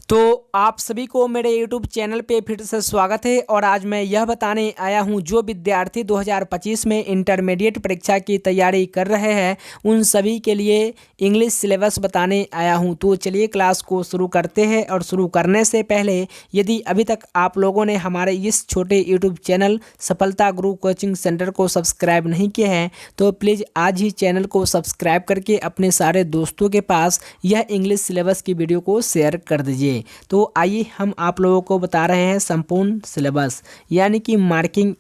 तो आप सभी को मेरे YouTube चैनल पे फिर से स्वागत है। और आज मैं यह बताने आया हूँ, जो विद्यार्थी 2025 में इंटरमीडिएट परीक्षा की तैयारी कर रहे हैं उन सभी के लिए इंग्लिश सिलेबस बताने आया हूँ। तो चलिए क्लास को शुरू करते हैं। और शुरू करने से पहले यदि अभी तक आप लोगों ने हमारे इस छोटे YouTube चैनल सफलता गुरु कोचिंग सेंटर को सब्सक्राइब नहीं किया है तो प्लीज़ आज ही चैनल को सब्सक्राइब करके अपने सारे दोस्तों के पास यह इंग्लिश सिलेबस की वीडियो को शेयर कर दीजिए। तो आइए हम आप लोगों को बता रहे हैं संपूर्ण सिलेबस यानी कि मार्किंग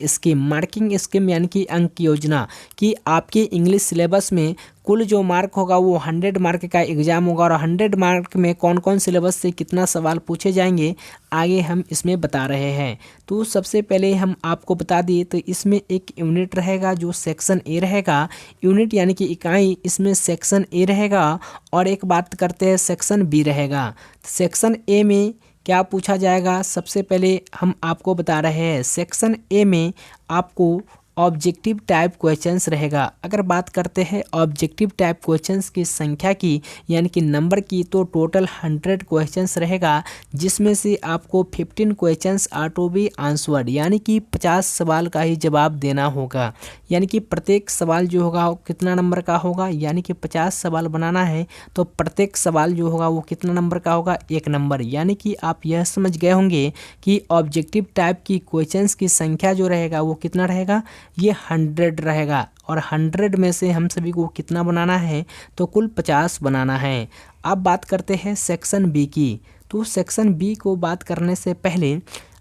स्कीम यानी कि अंक योजना कि आपके इंग्लिश सिलेबस में कुल जो मार्क होगा वो 100 मार्क का एग्जाम होगा। और 100 मार्क में कौन कौन सिलेबस से कितना सवाल पूछे जाएंगे आगे हम इसमें बता रहे हैं। तो सबसे पहले हम आपको बता दिए तो इसमें एक यूनिट रहेगा जो सेक्शन ए रहेगा। यूनिट यानी कि इकाई, इसमें सेक्शन ए रहेगा। और एक बात करते हैं सेक्शन बी रहेगा। सेक्शन ए में क्या पूछा जाएगा, सबसे पहले हम आपको बता रहे हैं। सेक्शन ए में आपको ऑब्जेक्टिव टाइप क्वेश्चंस रहेगा। अगर बात करते हैं ऑब्जेक्टिव टाइप क्वेश्चंस की संख्या की यानी कि नंबर की, तो टोटल 100 क्वेश्चंस रहेगा, जिसमें से आपको 15 questions are to be answered यानी कि 50 सवाल का ही जवाब देना होगा। यानी कि प्रत्येक सवाल जो होगा वो कितना नंबर का होगा, यानी कि 50 सवाल बनाना है तो प्रत्येक सवाल जो होगा वो कितना नंबर का होगा, 1 नंबर। यानी कि आप यह समझ गए होंगे कि ऑब्जेक्टिव टाइप की क्वेश्चंस की संख्या जो रहेगा वो कितना रहेगा, ये 100 रहेगा। और 100 में से हम सभी को कितना बनाना है, तो कुल 50 बनाना है। अब बात करते हैं सेक्शन बी की। तो सेक्शन बी को बात करने से पहले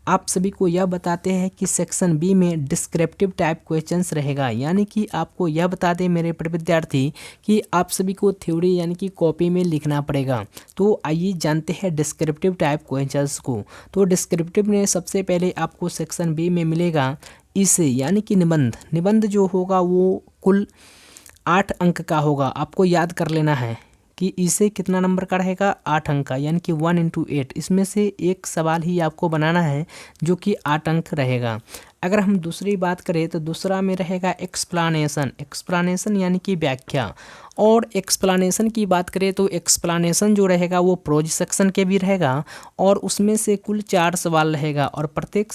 आप सभी को यह बताते हैं कि सेक्शन बी में डिस्क्रिप्टिव टाइप क्वेश्चंस रहेगा। यानी कि आपको यह बता दें मेरे प्रिय विद्यार्थी कि आप सभी को थ्योरी यानी कि कॉपी में लिखना पड़ेगा। तो आइए जानते हैं डिस्क्रिप्टिव टाइप क्वेश्चंस को। तो डिस्क्रिप्टिव में सबसे पहले आपको सेक्शन बी में मिलेगा इसे यानी कि निबंध जो होगा वो कुल 8 अंक का होगा। आपको याद कर लेना है कि इसे कितना नंबर का रहेगा, 8 अंक का, यानी कि 1 × 8। इसमें से एक सवाल ही आपको बनाना है जो कि 8 अंक रहेगा। अगर हम दूसरी बात करें तो दूसरा में रहेगा एक्सप्लानेशन यानी कि व्याख्या। और एक्सप्लानेशन की बात करें तो एक्सप्लानेशन जो रहेगा वो प्रोज सेक्शन के भी रहेगा और उसमें से कुल 4 सवाल रहेगा। और प्रत्येक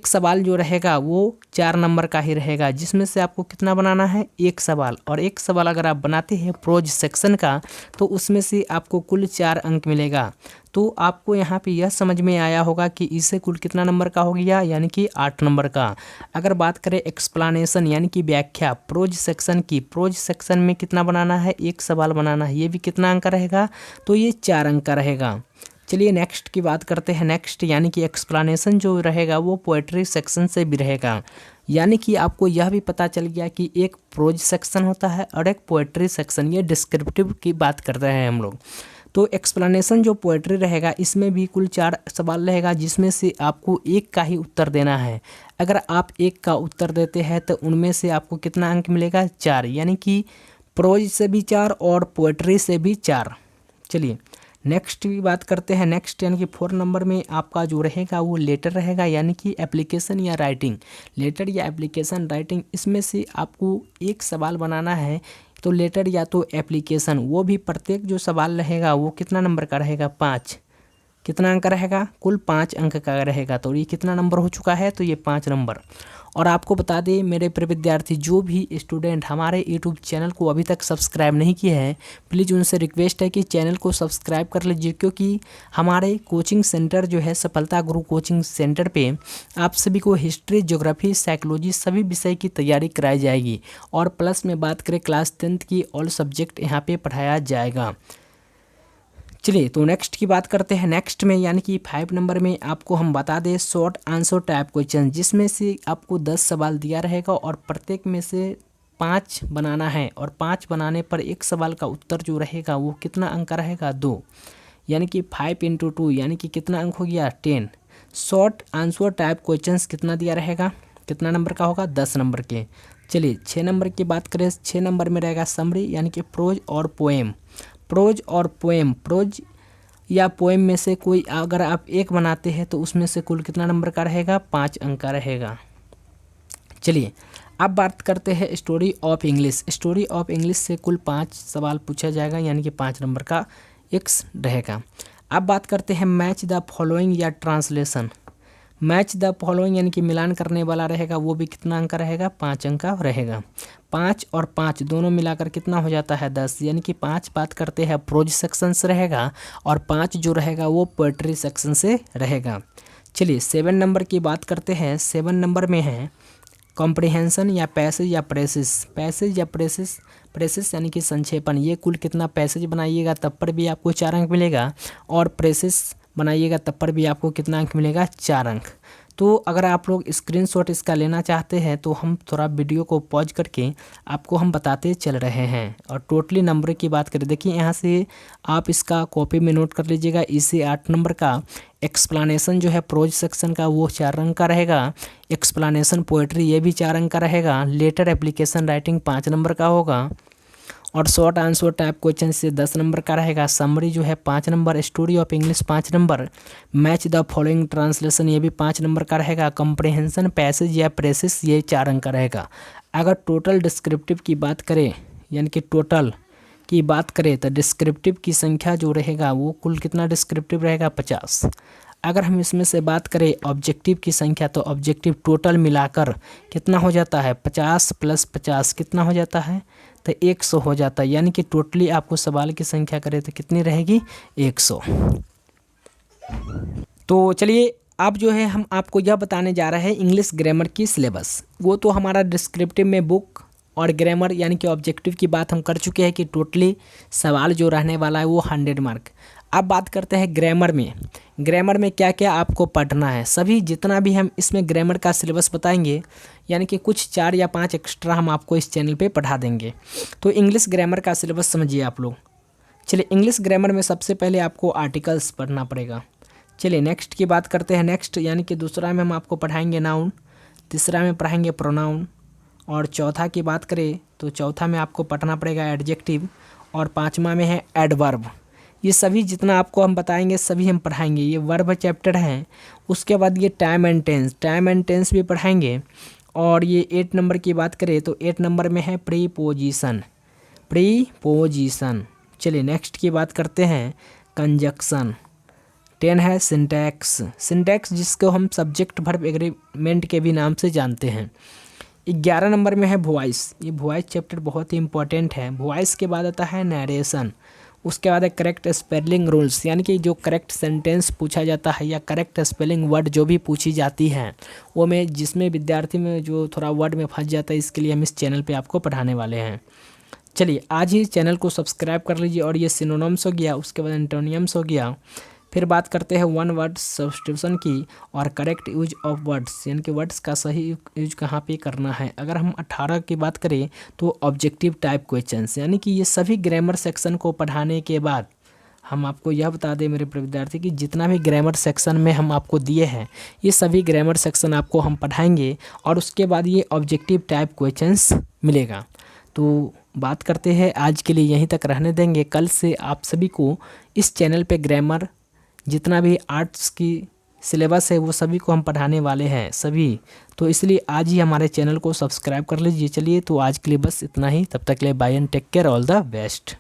सवाल जो रहेगा वो 4 नंबर का ही रहेगा, जिसमें से आपको कितना बनाना है, 1 सवाल। और 1 सवाल अगर आप बनाते हैं प्रोज सेक्शन का तो उसमें से आपको कुल 4 अंक मिलेगा। तो आपको यहाँ पे यह समझ में आया होगा कि इससे कुल कितना नंबर का हो गया, यानी कि 8 नंबर का। अगर बात करें एक्सप्लानेशन यानी कि व्याख्या प्रोज सेक्शन की, प्रोज सेक्शन में कितना बनाना है, 1 सवाल बनाना है। ये भी कितना अंक का रहेगा, तो ये 4 अंक का रहेगा। चलिए नेक्स्ट की बात करते हैं। नेक्स्ट यानी कि एक्सप्लानेशन जो रहेगा वो पोएट्री सेक्शन से भी रहेगा। यानी कि आपको यह भी पता चल गया कि एक प्रोज सेक्शन होता है और एक पोएट्री सेक्शन। ये डिस्क्रिप्टिव की बात कर रहे हैं हम लोग। तो एक्सप्लेनेशन जो पोएट्री रहेगा इसमें भी कुल 4 सवाल रहेगा, जिसमें से आपको 1 का ही उत्तर देना है। अगर आप 1 का उत्तर देते हैं तो उनमें से आपको कितना अंक मिलेगा, 4। यानी कि प्रोज से भी 4 और पोएट्री से भी 4। चलिए नेक्स्ट की बात करते हैं। नेक्स्ट यानी कि 4 नंबर में आपका जो रहेगा वो लेटर रहेगा, यानी कि एप्लीकेशन या राइटिंग। लेटर या एप्लीकेशन राइटिंग, इसमें से आपको 1 सवाल बनाना है। तो लेटर या तो एप्लीकेशन, वो भी प्रत्येक जो सवाल रहेगा वो कितना नंबर का रहेगा, 5। कितना अंक रहेगा, कुल 5 अंक का रहेगा। तो ये कितना नंबर हो चुका है, तो ये 5 नंबर। और आपको बता दें मेरे प्रिय विद्यार्थी, जो भी स्टूडेंट हमारे यूट्यूब चैनल को अभी तक सब्सक्राइब नहीं किए हैं, प्लीज़ उनसे रिक्वेस्ट है कि चैनल को सब्सक्राइब कर लीजिए। क्योंकि हमारे कोचिंग सेंटर जो है सफलता गुरु कोचिंग सेंटर पे आप सभी को हिस्ट्री, ज्योग्राफी, साइकोलॉजी सभी विषय की तैयारी कराई जाएगी। और प्लस में बात करें क्लास 10th की ऑल सब्जेक्ट यहाँ पर पढ़ाया जाएगा। चलिए तो नेक्स्ट की बात करते हैं। नेक्स्ट में यानी कि 5 नंबर में आपको हम बता दें शॉर्ट आंसर टाइप क्वेश्चन, जिसमें से आपको 10 सवाल दिया रहेगा और प्रत्येक में से 5 बनाना है। और 5 बनाने पर 1 सवाल का उत्तर जो रहेगा वो कितना अंक का रहेगा, 2। यानी कि 5 × 2 यानी कि कितना अंक हो गया, 10। शॉर्ट आंसर टाइप क्वेश्चन कितना दिया रहेगा, कितना नंबर का होगा, 10 नंबर के। चलिए 6 नंबर की बात करें। 6 नंबर में रहेगा समरी यानी कि प्रोज और पोएम। प्रोज या पोएम में से कोई अगर आप 1 बनाते हैं तो उसमें से कुल कितना नंबर का रहेगा, 5 अंक का रहेगा। चलिए अब बात करते हैं story of English. Story of English से कुल 5 सवाल पूछा जाएगा, यानी कि 5 नंबर का x रहेगा। अब बात करते हैं मैच द फॉलोइंग या ट्रांसलेशन। मैच द फॉलोइंग यानी कि मिलान करने वाला रहेगा, वो भी कितना अंक रहेगा, 5 अंक का रहेगा। 5 और 5 दोनों मिलाकर कितना हो जाता है, 10, यानी कि 5 बात करते हैं प्रोज सेक्शन से रहेगा और 5 जो रहेगा वो पोएट्री सेक्शन से रहेगा। चलिए 7 नंबर की बात करते हैं। 7 नंबर में है कॉम्प्रिहेंशन या पैसेज या प्रेसिस। पैसेज या प्रेसिस यानी कि संक्षेपण, ये कुल कितना पैसेज बनाइएगा तब पर भी आपको 4 अंक मिलेगा और प्रेसिस बनाइएगा तब पर भी आपको कितना अंक मिलेगा, 4 अंक। तो अगर आप लोग स्क्रीनशॉट इसका लेना चाहते हैं तो हम थोड़ा वीडियो को पॉज करके आपको हम बताते चल रहे हैं। और टोटली नंबर की बात करें, देखिए यहाँ से आप इसका कॉपी में नोट कर लीजिएगा। इसे 8 नंबर का एक्सप्लानेशन जो है प्रोज सेक्शन का वो 4 अंक का रहेगा। एक्सप्लानेशन पोएट्री ये भी 4 अंक का रहेगा। लेटर एप्लीकेशन राइटिंग 5 नंबर का होगा और शॉर्ट आंसर टाइप क्वेश्चन से 10 नंबर का रहेगा। समरी जो है 5 number, story of English 5 number, match the following translation ये भी 5 नंबर का रहेगा। कंप्रिहेंशन, पैसेज या प्रेसिस ये 4 अंक का रहेगा। अगर टोटल डिस्क्रिप्टिव की बात करें यानी कि टोटल की बात करें तो डिस्क्रिप्टिव की संख्या जो रहेगा वो कुल कितना डिस्क्रिप्टिव रहेगा, 50। अगर हम इसमें से बात करें ऑब्जेक्टिव की संख्या तो ऑब्जेक्टिव टोटल मिलाकर कितना हो जाता है, 50 + 50 कितना हो जाता है, तो 100 हो जाता है। यानी कि टोटली आपको सवाल की संख्या करें तो कितनी रहेगी, 100। तो चलिए अब जो है हम आपको यह बताने जा रहे हैं इंग्लिश ग्रामर की सिलेबस। वो तो हमारा डिस्क्रिप्टिव में बुक और ग्रामर यानी कि ऑब्जेक्टिव की बात हम कर चुके हैं कि टोटली सवाल जो रहने वाला है वो 100 मार्क। अब बात करते हैं ग्रामर में। ग्रामर में क्या क्या आपको पढ़ना है, सभी जितना भी हम इसमें ग्रामर का सिलेबस बताएंगे यानी कि कुछ 4 या 5 एक्स्ट्रा हम आपको इस चैनल पे पढ़ा देंगे। तो इंग्लिश ग्रामर का सिलेबस समझिए आप लोग। चलिए इंग्लिश ग्रामर में सबसे पहले आपको आर्टिकल्स पढ़ना पड़ेगा। चलिए नेक्स्ट की बात करते हैं। नेक्स्ट यानी कि दूसरा में हम आपको पढ़ाएंगे नाउन, तीसरा में पढ़ाएंगे प्रोनाउन और चौथा की बात करें तो चौथा में आपको पढ़ना पड़ेगा एडजेक्टिव और 5वां में है एडवर्ब। ये सभी जितना आपको हम बताएंगे सभी हम पढ़ाएंगे। ये वर्ब चैप्टर हैं। उसके बाद ये टाइम एंड टेंस भी पढ़ाएंगे। और ये 8 नंबर की बात करें तो 8 नंबर में है प्रीपोजिशन। चलिए नेक्स्ट की बात करते हैं कंजक्शन। 10 है सिंटैक्स जिसको हम सब्जेक्ट वर्ब एग्रीमेंट के भी नाम से जानते हैं। 11 नंबर में है वॉइस। ये वॉइस चैप्टर बहुत ही इंपॉर्टेंट है। वॉइस के बाद आता है नरेशन। उसके बाद है करेक्ट स्पेलिंग रूल्स यानी कि जो करेक्ट सेंटेंस पूछा जाता है या करेक्ट स्पेलिंग वर्ड जो भी पूछी जाती है वो में जिसमें विद्यार्थी में जो थोड़ा वर्ड में फंस जाता है इसके लिए हम इस चैनल पे आपको पढ़ाने वाले हैं। चलिए आज ही चैनल को सब्सक्राइब कर लीजिए। और ये सिनोनिम्स हो गया, उसके बाद एंटोनियम्स हो गया। फिर बात करते हैं 1 वर्ड सब्स्टिट्यूशन की और करेक्ट यूज ऑफ वर्ड्स यानी कि वर्ड्स का सही यूज कहाँ पे करना है। अगर हम 18 की बात करें तो ऑब्जेक्टिव टाइप क्वेश्चंस यानी कि ये सभी ग्रामर सेक्शन को पढ़ाने के बाद हम आपको यह बता दें मेरे विद्यार्थी कि जितना भी ग्रामर सेक्शन में हम आपको दिए हैं ये सभी ग्रामर सेक्शन आपको हम पढ़ाएंगे और उसके बाद ये ऑब्जेक्टिव टाइप क्वेश्चंस मिलेगा। तो बात करते हैं आज के लिए यहीं तक रहने देंगे। कल से आप सभी को इस चैनल पे ग्रामर जितना भी आर्ट्स की सिलेबस है वो सभी को हम पढ़ाने वाले हैं सभी। तो इसलिए आज ही हमारे चैनल को सब्सक्राइब कर लीजिए। चलिए तो आज के लिए बस इतना ही। तब तक के लिए bye and take care, all the best.